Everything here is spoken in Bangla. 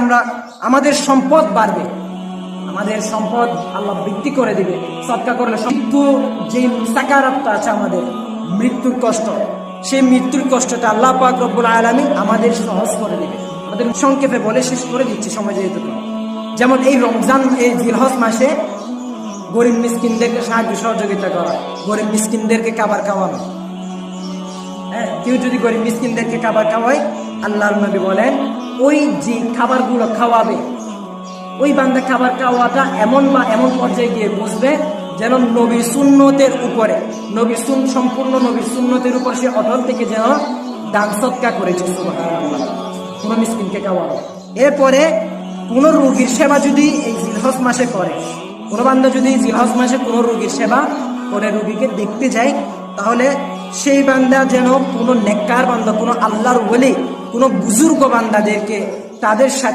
আমরা আমাদের সম্পদ বাড়বে, আমাদের সম্পদ আল্লাহ বৃদ্ধি করে দিবে। সদকা করলে মৃত্যু যে সাকারাতটা আছে আমাদের মৃত্যুর কষ্ট, সেই মৃত্যুর কষ্টটা আল্লাহ পাক রব্বুল আলামিন আমাদের সহজ করে দিবে। আমাদের সংক্ষেপে বলে শেষ করে দিচ্ছি সময় যেহেতু। যেমন এই রমজান, এই জিলহজ মাসে গরিব মিসকিনদেরকে সাহায্য সহযোগিতা করা, গরিব মিসকিনদেরকে খাবার খাওয়ানো। হ্যাঁ, কেউ যদি গরিব মিসকিনদেরকে খাবার খাওয়ায়, আল্লাহর নবী বলেন ওই যে খাবারগুলো খাওয়াবে, ওই বান্দা খাবার খাওয়াটা এমন পর্যায়ে গিয়ে বুঝবে যেন নবীর সুন্নতের উপরে, সম্পূর্ণ নবীর সুন্নতের উপর সে অটল থেকে যেন দান সৎকার করেছে। সুবহানাল্লাহ, কোন মিসকিনকে খাওয়ানো। এরপরে কোন রোগীর সেবা যদি এই জিলহজ মাসে করে, কোন বান্দা যদি জিলহজ মাসে কোন রোগীর সেবা করে রোগীকে দেখতে যায়, তাহলে সেই বান্দা যেন কোনো নেককার বান্দা, কোনো আল্লাহর ওলি, কোনো বুজুর্গ বান্দাদেরকে তাদের সাথে